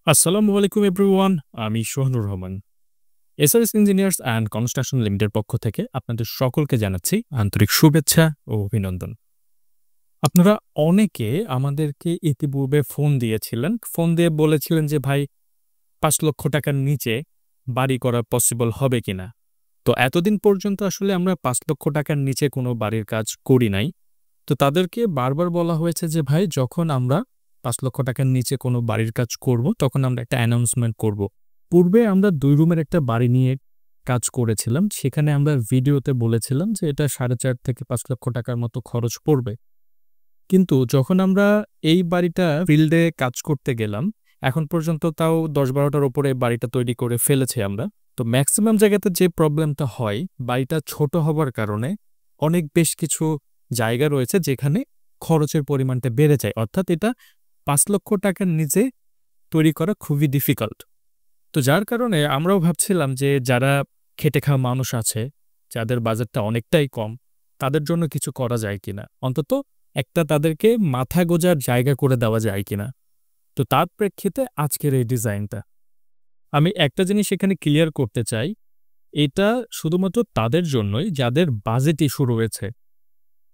আসসালামু আলাইকুম এভরিওয়ান। আমি Sohanur Rahman. SRS engineers and construction limited পক্ষ থেকে আপনাদের সকলকে জানাচ্ছি আন্তরিক শুভেচ্ছা ও অভিনন্দন। আপনারা অনেকে আমাদেরকে ইতিপূর্বে ফোন দিয়েছিলেন। ফোন দিয়ে বলেছিলেন যে ভাই ৫ লক্ষ টাকার নিচে বাড়ি করা পসিবল হবে কিনা। তো এতদিন পর্যন্ত আসলে আমরা ৫ লক্ষ টাকার নিচে কোনো বাড়ির কাজ করি নাই। তো তাদেরকে বারবার বলা হয়েছে যে ভাই যখন আমরা ৫ লক্ষ টাকার নিচে কোনো বাড়ির কাজ করব তখন আমরা একটা অ্যানাউন্সমেন্ট করব। পূর্বে আমরা ২ রুমের একটা বাড়ি নিয়ে কাজ করেছিলাম। সেখানে আমরা ভিডিওতে বলেছিলাম যে এটা ৪.৫ থেকে ৫ লক্ষ টাকার মতো খরচ পড়বে। কিন্তু যখন আমরা এই বাড়িটা ফিল্ডে কাজ করতে গেলাম, এখন পর্যন্ত তাও ১০-১২টার উপরে বাড়িটা তৈরি করে ফেলেছি আমরা। তো ম্যাক্সিমাম জায়গাতে যে প্রবলেমটা হয়, বাড়িটা ছোট হবার কারণে অনেক বেশ কিছু জায়গা রয়েছে যেখানে খরচের পরিমাণটা বেড়ে যায়। অর্থাৎ এটা ৫ লক্ষ টাকার নিচে তৈরি করা খুবই ডিফিকাল্ট। তো যার কারণে আমরাও ভাবছিলাম যে যারা খেটে খাওয়া মানুষ আছে, যাদের বাজেটটা অনেকটাই কম, তাদের জন্য কিছু করা যায় কিনা। অন্তত একটা তাদেরকে মাথা গোঁজার জায়গা করে দেওয়া যায় কিনা। তো তার প্রেক্ষিতে আজকের এই ডিজাইনটা। আমি একটা জিনিস এখানে ক্লিয়ার করতে চাই, এটা শুধুমাত্র তাদের জন্যই যাদের বাজেট ইস্যু রয়েছে।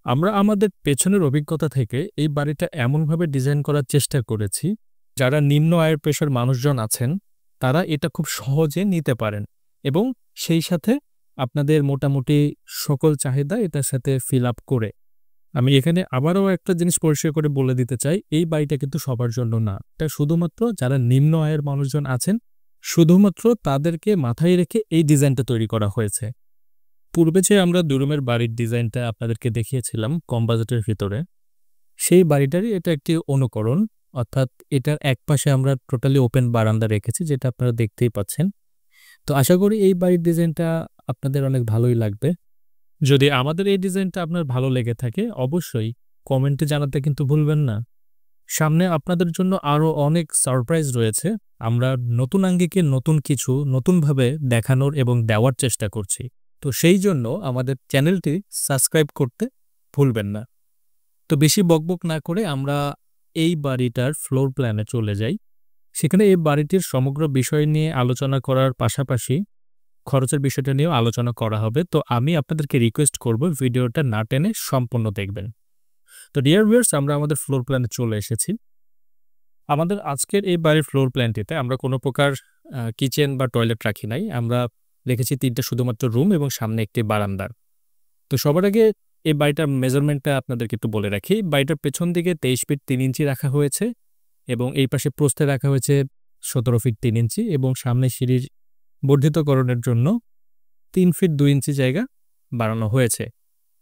আমরা আমাদের পেছনের অভিজ্ঞতা থেকে এই বাড়িটা এমনভাবে ডিজাইন করার চেষ্টা করেছি, যারা নিম্ন আয়ের পেশার মানুষজন আছেন, তারা এটা খুব সহজে নিতে পারেন এবং সেই সাথে আপনাদের মোটামুটি সকল চাহিদা এটার সাথে ফিল আপ করে। আমি এখানে আবারও একটা জিনিস পরিষ্কার করে বলে দিতে চাই, এই বাড়িটা কিন্তু সবার জন্য না। এটা শুধুমাত্র যারা নিম্ন আয়ের মানুষজন আছেন, শুধুমাত্র তাদেরকে মাথায় রেখে এই ডিজাইনটা তৈরি করা হয়েছে। পূর্বে যে আমরা ২ রুমের বাড়ির ডিজাইনটা আপনাদেরকে দেখিয়েছিলাম কম বাজেটের ভিতরে, সেই বাড়িটারই এটা একটি অনুকরণ। অর্থাৎ এটার একপাশে আমরা টোটালি ওপেন বারান্দা রেখেছি, যেটা আপনারা দেখতেই পাচ্ছেন। তো আশা করি এই বাড়ির ডিজাইনটা আপনাদের অনেক ভালোই লাগবে। যদি আমাদের এই ডিজাইনটা আপনার ভালো লেগে থাকে, অবশ্যই কমেন্টে জানাতে কিন্তু ভুলবেন না। সামনে আপনাদের জন্য আরও অনেক সারপ্রাইজ রয়েছে। আমরা নতুন আঙ্গিকে নতুন কিছু নতুনভাবে দেখানোর এবং দেওয়ার চেষ্টা করছি। তো সেই জন্য আমাদের চ্যানেলটি সাবস্ক্রাইব করতে ভুলবেন না। তো বেশি বকবক না করে আমরা এই বাড়িটার ফ্লোর প্ল্যানে চলে যাই। সেখানে এই বাড়িটির সমগ্র বিষয় নিয়ে আলোচনা করার পাশাপাশি খরচের বিষয়টা নিয়েও আলোচনা করা হবে। তো আমি আপনাদেরকে রিকোয়েস্ট করব ভিডিওটা না টেনে সম্পূর্ণ দেখবেন। তো ডিয়ার ভিউয়ার্স, আমরা আমাদের ফ্লোর প্ল্যানে চলে এসেছি। আমাদের আজকের এই বাড়ির ফ্লোর প্ল্যানটিতে আমরা কোনো প্রকার কিচেন বা টয়লেট রাখি নাই। আমরা রেখেছি ৩টা শুধুমাত্র রুম এবং সামনে একটি বারান্দা। তো সবার আগে এই বাড়িটার মেজারমেন্টটা আপনাদেরকে একটু বলে রাখি। বাড়িটার পেছন দিকে ২৩ ফিট ৩ ইঞ্চি রাখা হয়েছে এবং এই পাশে প্রস্থে রাখা হয়েছে ১৭ ফিট ৩ ইঞ্চি এবং সামনে সিঁড়ির বর্ধিতকরণের জন্য ৩ ফিট ২ ইঞ্চি জায়গা বাড়ানো হয়েছে।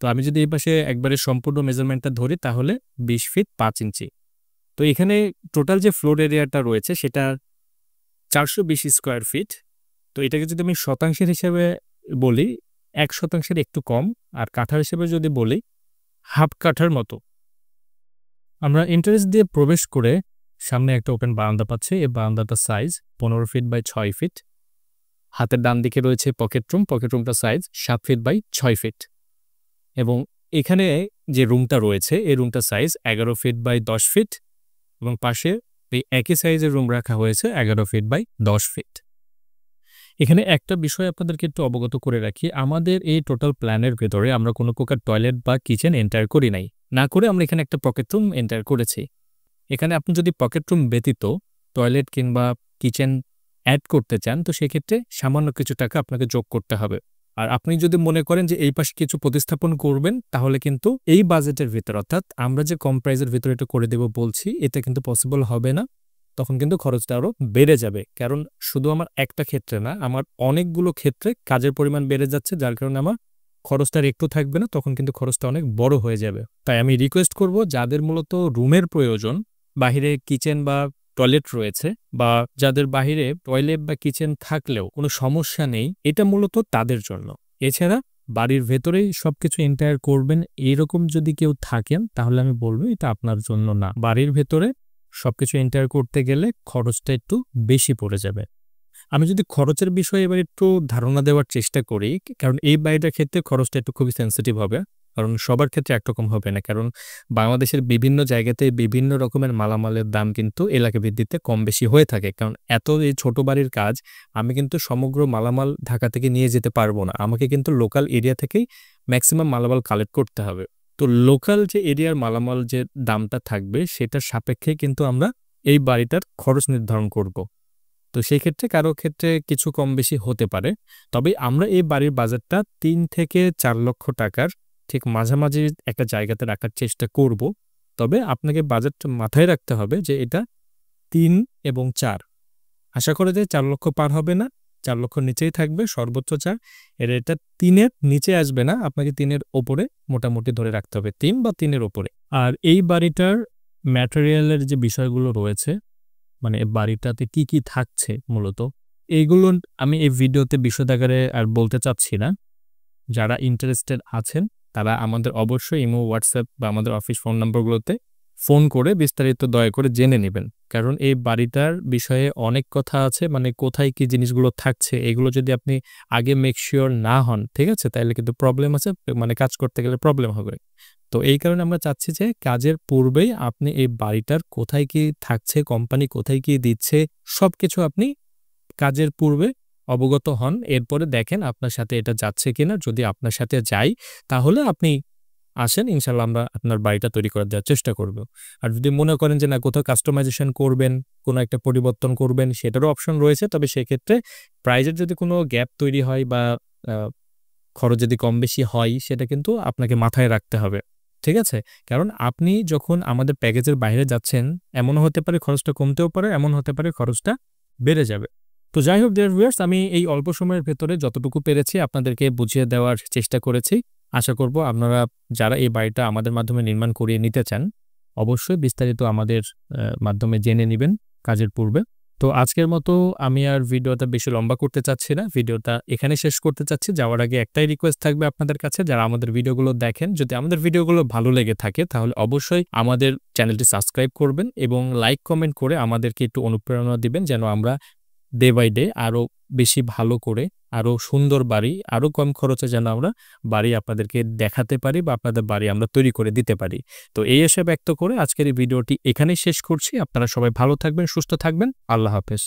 তো আমি যদি এই পাশে একবারে সম্পূর্ণ মেজারমেন্টটা ধরি তাহলে ২০ ফিট ৫ ইঞ্চি। তো এখানে টোটাল যে ফ্লোর এরিয়াটা রয়েছে সেটা ৪২০ স্কোয়ার ফিট। তো এটাকে যদি আমি শতাংশের হিসেবে বলি, ১% একটু কম, আর কাঠার হিসেবে যদি বলি হাফ কাঠার মতো। আমরা এন্ট্রান্স দিয়ে প্রবেশ করে সামনে একটা ওপেন বারান্দা পাচ্ছি। এই বারান্দাটার সাইজ ১৫ ফিট বাই ৬ ফিট। হাতের ডান দিকে রয়েছে পকেট রুম। পকেট রুমটার সাইজ ৭ ফিট বাই ৬ ফিট এবং এখানে যে রুমটা রয়েছে এই রুমটার সাইজ ১১ ফিট বাই ১০ ফিট এবং পাশে এই একই সাইজের রুম রাখা হয়েছে ১১ ফিট বাই ১০ ফিট। এখানে একটা বিষয় আপনাদেরকে একটু অবগত করে রাখি, আমাদের এই টোটাল প্ল্যানের ভেতরে আমরা কোনো প্রকার টয়লেট বা কিচেন এন্টার করি নাই। না করে আমরা এখানে একটা পকেট রুম এন্টার করেছি। এখানে আপনি যদি পকেট রুম ব্যতীত টয়লেট কিংবা কিচেন অ্যাড করতে চান, তো সেক্ষেত্রে সামান্য কিছু টাকা আপনাকে যোগ করতে হবে। আর আপনি যদি মনে করেন যে এই পাশে কিছু প্রতিস্থাপন করবেন, তাহলে কিন্তু এই বাজেটের ভিতর, অর্থাৎ আমরা যে কম প্রাইসের ভিতরে এটা করে দেব বলছি, এটা কিন্তু পসিবল হবে না। তখন কিন্তু খরচটা আরও বেড়ে যাবে। কারণ শুধু আমার একটা ক্ষেত্রে না, আমার অনেকগুলো ক্ষেত্রে কাজের পরিমাণ বেড়ে যাচ্ছে, যার কারণে আমার খরচটা আর একটু থাকবে না, তখন কিন্তু খরচটা অনেক বড় হয়ে যাবে। তাই আমি রিকোয়েস্ট করব, যাদের মূলত রুমের প্রয়োজন, বাহিরে কিচেন বা টয়লেট রয়েছে, বা যাদের বাহিরে টয়লেট বা কিচেন থাকলেও কোনো সমস্যা নেই, এটা মূলত তাদের জন্য। এছাড়া বাড়ির ভেতরেই সবকিছু এন্টায়ার করবেন এরকম যদি কেউ থাকেন, তাহলে আমি বলবো এটা আপনার জন্য না। বাড়ির ভেতরে সবকিছু এন্টার করতে গেলে খরচটা একটু বেশি পড়ে যাবে। আমি যদি খরচের বিষয়ে এবার একটু ধারণা দেওয়ার চেষ্টা করি, কারণ এই বাড়িটার ক্ষেত্রে খরচটা একটু খুবই সেন্সিটিভ হবে। কারণ সবার ক্ষেত্রে একরকম হবে না। কারণ বাংলাদেশের বিভিন্ন জায়গাতে বিভিন্ন রকমের মালামালের দাম কিন্তু এলাকা ভিত্তিতে কম বেশি হয়ে থাকে। কারণ এত এই ছোট বাড়ির কাজ আমি কিন্তু সমগ্র মালামাল ঢাকা থেকে নিয়ে যেতে পারবো না। আমাকে কিন্তু লোকাল এরিয়া থেকেই ম্যাক্সিমাম মালামাল কালেক্ট করতে হবে। তো লোকাল যে এরিয়ার মালামাল যে দামটা থাকবে সেটার সাপেক্ষে কিন্তু আমরা এই বাড়িটার খরচ নির্ধারণ করব। তো সেই ক্ষেত্রে কারো ক্ষেত্রে কিছু কম বেশি হতে পারে। তবে আমরা এই বাড়ির বাজেটটা ৩ থেকে ৪ লক্ষ টাকার ঠিক মাঝামাঝি একটা জায়গাতে রাখার চেষ্টা করব। তবে আপনাকে বাজেটটা মাথায় রাখতে হবে যে এটা ৩ এবং ৪। আশা করা যায় ৪ লক্ষ পার হবে না, ৪ লক্ষ নিচেই থাকবে সর্বোচ্চ ৪। এটা ৩ এর নিচে আসবে না, আপনাকে ৩ এর ওপরে মোটামুটি ধরে রাখতে হবে, ৩ বা ৩ এর ওপরে। আর এই বাড়িটার ম্যাটেরিয়ালের যে বিষয়গুলো রয়েছে, মানে বাড়িটাতে কি কি থাকছে মূলত, এইগুলো আমি এই ভিডিওতে বিশদ আকারে আর বলতে চাচ্ছি না। যারা ইন্টারেস্টেড আছেন তারা আমাদের অবশ্যই ইমো, হোয়াটসঅ্যাপ বা আমাদের অফিস ফোন নাম্বারগুলোতে ফোন করে বিস্তারিত দয়া করে জেনে নেবেন। কারণ এই বাড়িটার বিষয়ে অনেক কথা আছে, মানে কোথায় কি জিনিসগুলো থাকছে এগুলো যদি আপনি আগে মেক শিওর না হন, ঠিক আছে, তাহলে কিন্তু প্রবলেম আছে, মানে কাজ করতে গেলে প্রবলেম হবে। তো এই কারণে আমরা চাচ্ছি যে কাজের পূর্বেই আপনি এই বাড়িটার কোথায় কি থাকছে, কোম্পানি কোথায় কি দিচ্ছে, সবকিছু আপনি কাজের পূর্বে অবগত হন। এরপরে দেখেন আপনার সাথে এটা যাচ্ছে কিনা। যদি আপনার সাথে যাই তাহলে আপনি আসেন, ইনশাল্লাহ আমরা আপনার বাড়িটা তৈরি করে দেওয়ার চেষ্টা করব। আর যদি মনে করেন যে না কোথাও কাস্টমাইজেশন করবেন, কোনো একটা পরিবর্তন করবেন, সেটারও অপশন রয়েছে। তবে সেক্ষেত্রে প্রাইজের যদি কোনো গ্যাপ তৈরি হয় বা খরচ যদি কম বেশি হয় সেটা কিন্তু আপনাকে মাথায় রাখতে হবে, ঠিক আছে? কারণ আপনি যখন আমাদের প্যাকেজের বাইরে যাচ্ছেন, এমনও হতে পারে খরচটা কমতেও পারে, এমন হতে পারে খরচটা বেড়ে যাবে। তো যাই হোক ডিয়ার ভিউয়ার্স, আমি এই অল্প সময়ের ভেতরে যতটুকু পেরেছি আপনাদেরকে বুঝিয়ে দেওয়ার চেষ্টা করেছি। আশা করব আপনারা যারা এই বাড়িটা আমাদের মাধ্যমে নির্মাণ করিয়ে নিতে চান অবশ্যই বিস্তারিত আমাদের মাধ্যমে জেনে নেবেন কাজের পূর্বে। তো আজকের মতো আমি আর ভিডিওটা বেশি লম্বা করতে চাচ্ছি না, ভিডিওটা এখানে শেষ করতে চাচ্ছি। যাওয়ার আগে একটাই রিকোয়েস্ট থাকবে আপনাদের কাছে, যারা আমাদের ভিডিওগুলো দেখেন, যদি আমাদের ভিডিওগুলো ভালো লেগে থাকে তাহলে অবশ্যই আমাদের চ্যানেলটি সাবস্ক্রাইব করবেন এবং লাইক কমেন্ট করে আমাদেরকে একটু অনুপ্রেরণা দিবেন, যেন আমরা ডে বাই ডে আরও বেশি ভালো করে, আরও সুন্দর বাড়ি, আরও কম খরচে যেন আমরা বাড়ি আপনাদেরকে দেখাতে পারি বা আপনাদের বাড়ি আমরা তৈরি করে দিতে পারি। তো এই আশা ব্যক্ত করে আজকের এই ভিডিওটি এখানেই শেষ করছি। আপনারা সবাই ভালো থাকবেন, সুস্থ থাকবেন। আল্লাহ হাফেজ।